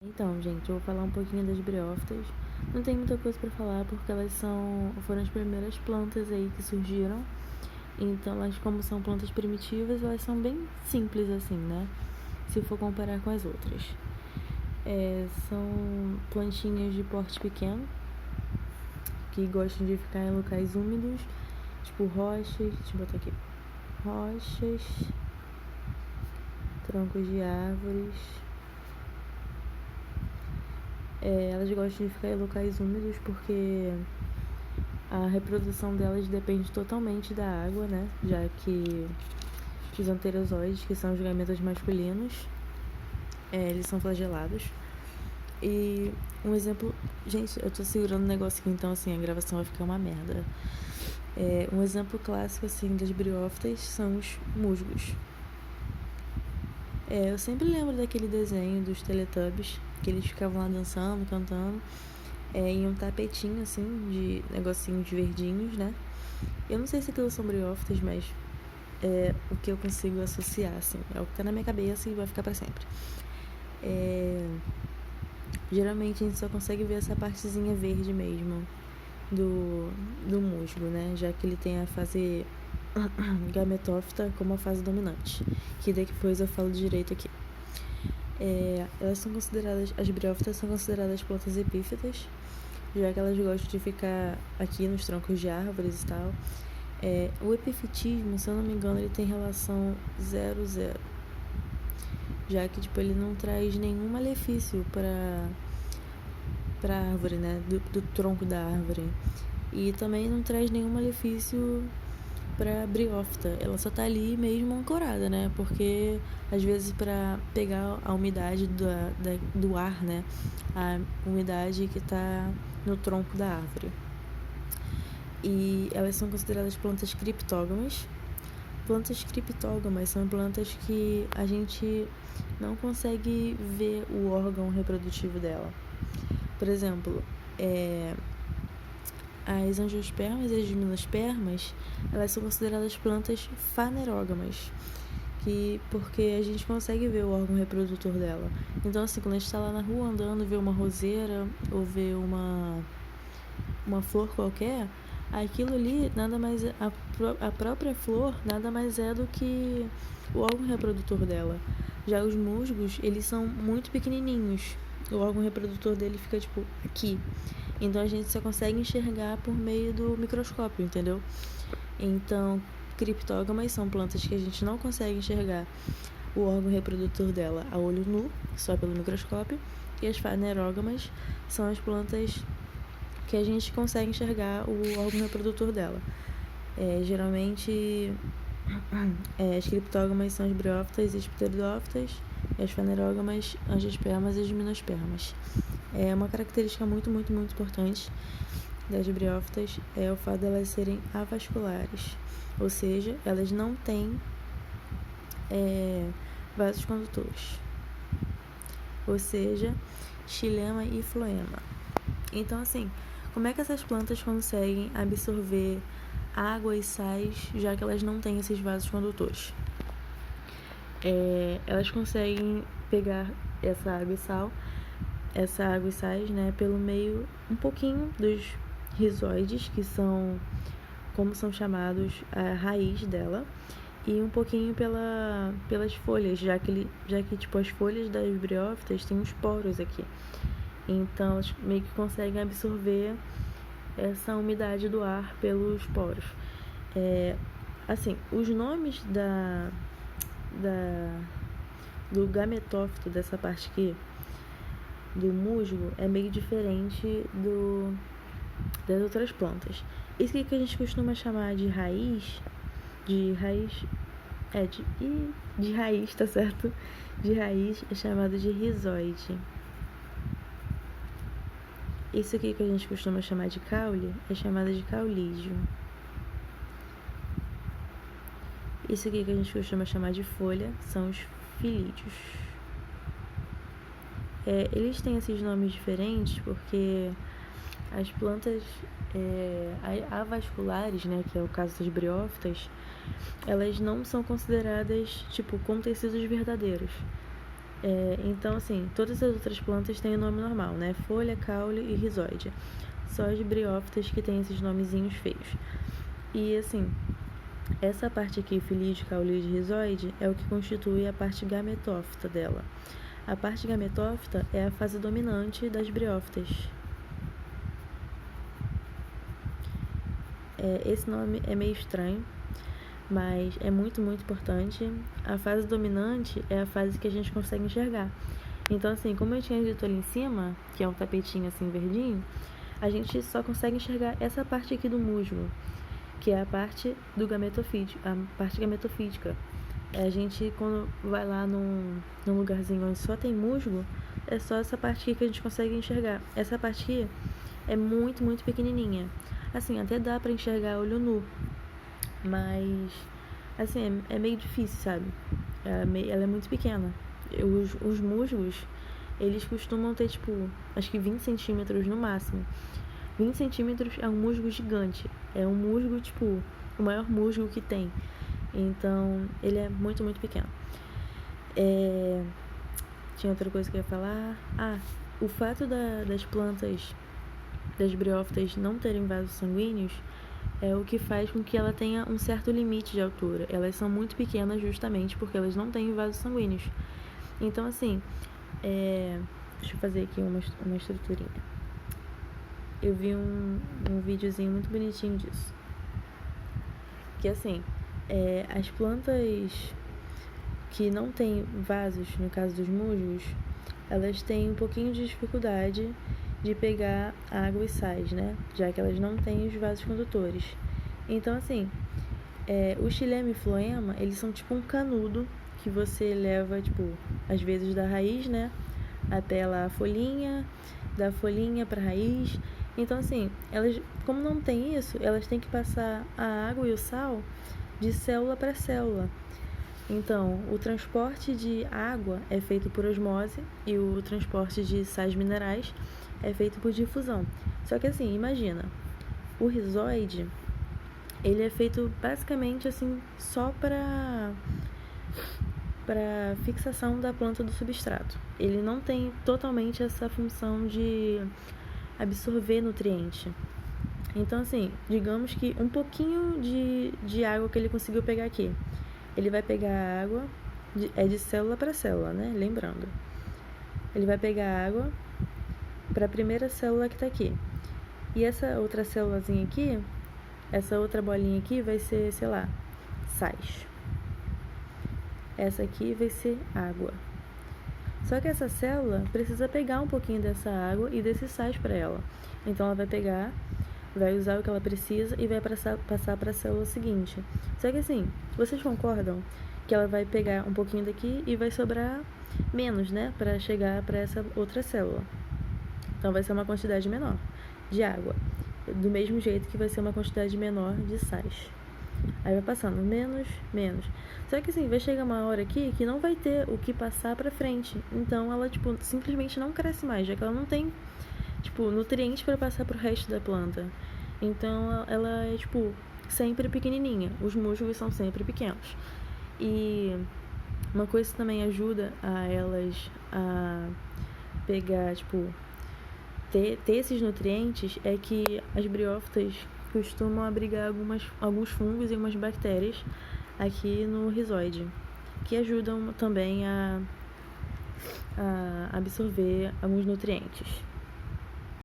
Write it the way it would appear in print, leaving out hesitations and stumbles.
Então, gente, eu vou falar um pouquinho das briófitas. Não tem muita coisa pra falar porque elas foram as primeiras plantas aí que surgiram. Então, elas, como são plantas primitivas, elas são bem simples assim, né? Se for comparar com as outras. São plantinhas de porte pequeno que gostam de ficar em locais úmidos, tipo rochas. Deixa eu botar aqui: rochas, troncos de árvores. Elas gostam de ficar em locais úmidos porque a reprodução delas depende totalmente da água, né? Já que os anterozoides, que são os gametas masculinos, eles são flagelados. E um exemplo... Gente, eu tô segurando um negócio aqui, então assim, a gravação vai ficar uma merda. Um exemplo clássico, assim, das briófitas são os musgos. Eu sempre lembro daquele desenho dos Teletubbies, que eles ficavam lá dançando, cantando, em um tapetinho, assim, de negocinhos verdinhos, né? Eu não sei se aquilo são briófitas, mas é o que eu consigo associar, assim. É o que tá na minha cabeça e vai ficar pra sempre. Geralmente a gente só consegue ver essa partezinha verde mesmo do musgo, né? Já que ele tem a fase gametófita como a fase dominante, que depois eu falo direito aqui. Elas são consideradas, as briófitas são consideradas plantas epífitas, já que elas gostam de ficar aqui nos troncos de árvores e tal. O epifitismo, se eu não me engano, ele tem relação 0-0, já que tipo, ele não traz nenhum malefício para a árvore, né, do tronco da árvore, e também não traz nenhum malefício para a briófita. Ela só tá ali mesmo ancorada, né, porque às vezes para pegar a umidade do ar, né, a umidade que tá no tronco da árvore. E elas são consideradas plantas criptógamas. Plantas criptógamas são plantas que a gente não consegue ver o órgão reprodutivo dela. Por exemplo, as angiospermas e as gimnospermas, elas são consideradas plantas fanerógamas, porque a gente consegue ver o órgão reprodutor dela. Então, assim, quando a gente está lá na rua andando, vê uma roseira ou vê uma flor qualquer, aquilo ali nada mais é, a própria flor nada mais é do que o órgão reprodutor dela. Já os musgos, eles são muito pequenininhos. O órgão reprodutor dele fica tipo aqui. Então a gente só consegue enxergar por meio do microscópio, entendeu? Então, criptógamas são plantas que a gente não consegue enxergar o órgão reprodutor dela a olho nu, só pelo microscópio. E as fanerógamas são as plantas que a gente consegue enxergar o órgão reprodutor dela. Geralmente, as criptógamas são as briófitas e as pteridófitas, e as fanerógamas, angiospermas e as gimnospermas. Uma característica muito, muito, muito importante das briófitas é o fato de elas serem avasculares, ou seja, elas não têm vasos condutores, ou seja, xilema e floema. Então, assim, como é que essas plantas conseguem absorver água e sais, já que elas não têm esses vasos condutores? Elas conseguem pegar essa água e sais, né, pelo meio um pouquinho dos rizoides, que são, como são chamados, a raiz dela, e um pouquinho pelas folhas, já que tipo, as folhas das briófitas têm uns poros aqui. Então, elas meio que conseguem absorver essa umidade do ar pelos poros. Assim, os nomes do gametófito, dessa parte aqui, do musgo, é meio diferente das outras plantas. Isso que a gente costuma chamar de raiz, de raiz, tá certo? De raiz é chamado de rizoide. Isso aqui que a gente costuma chamar de caule é chamado de caulídeo. Isso aqui que a gente costuma chamar de folha são os filídeos. Eles têm esses nomes diferentes porque as plantas avasculares, né, que é o caso das briófitas, elas não são consideradas tipo com tecidos verdadeiros. Então, assim, todas as outras plantas têm o nome normal, né? Folha, caule e rizóide. Só as briófitas que têm esses nomezinhos feios. E, assim, essa parte aqui, filídeo, caule e rizóide, é o que constitui a parte gametófita dela. A parte gametófita é a fase dominante das briófitas. Esse nome é meio estranho, mas é muito, muito importante. A fase dominante é a fase que a gente consegue enxergar. Então, assim, como eu tinha dito ali em cima, que é um tapetinho assim verdinho, a gente só consegue enxergar essa parte aqui do musgo, que é a parte do gametofítico, a parte gametofítica. A gente, quando vai lá num lugarzinho onde só tem musgo, é só essa parte aqui que a gente consegue enxergar. Essa parte aqui é muito, muito pequenininha. Assim, até dá pra enxergar olho nu, mas, assim, é meio difícil, sabe? Ela é muito pequena. Os musgos, eles costumam ter, tipo, acho que 20 centímetros no máximo. 20 centímetros é um musgo gigante. É um musgo, tipo, o maior musgo que tem. Então, ele é muito, muito pequeno. Tinha outra coisa que eu ia falar. O fato das plantas, das briófitas, não terem vasos sanguíneos é o que faz com que ela tenha um certo limite de altura. Elas são muito pequenas justamente porque elas não têm vasos sanguíneos. Então, assim, deixa eu fazer aqui uma estruturinha. Eu vi um videozinho muito bonitinho disso. Que, assim, as plantas que não têm vasos, no caso dos musgos, elas têm um pouquinho de dificuldade de pegar água e sais, né? Já que elas não têm os vasos condutores. Então, assim, o xilema e floema, eles são tipo um canudo que você leva, tipo, às vezes da raiz, né? Até lá a folhinha, da folhinha pra raiz. Então, assim, elas, como não tem isso, elas têm que passar a água e o sal de célula para célula. Então, o transporte de água é feito por osmose e o transporte de sais minerais é feito por difusão. Só que, assim, imagina, o rizóide, ele é feito basicamente, assim, só para fixação da planta do substrato. Ele não tem totalmente essa função de absorver nutriente. Então, assim, digamos que um pouquinho de água que ele conseguiu pegar aqui, ele vai pegar a água, de célula para célula, né? Lembrando. Ele vai pegar a água para a primeira célula que está aqui. E essa outra célulazinha aqui, essa outra bolinha aqui vai ser, sei lá, sais. Essa aqui vai ser água. Só que essa célula precisa pegar um pouquinho dessa água e desses sais para ela. Então, ela vai pegar, vai usar o que ela precisa e vai passar para a célula seguinte. Só que, assim, vocês concordam que ela vai pegar um pouquinho daqui e vai sobrar menos, né? Para chegar para essa outra célula. Então, vai ser uma quantidade menor de água. Do mesmo jeito que vai ser uma quantidade menor de sais. Aí vai passando menos. Só que, assim, vai chegar uma hora aqui que não vai ter o que passar pra frente. Então, ela, tipo, simplesmente não cresce mais, já que ela não tem, tipo, nutrientes para passar pro resto da planta. Então, ela é, tipo, sempre pequenininha. Os musgos são sempre pequenos. E uma coisa que também ajuda a elas a pegar, tipo, ter esses nutrientes é que as briófitas costumam abrigar alguns fungos e umas bactérias aqui no rizóide, que ajudam também a absorver alguns nutrientes.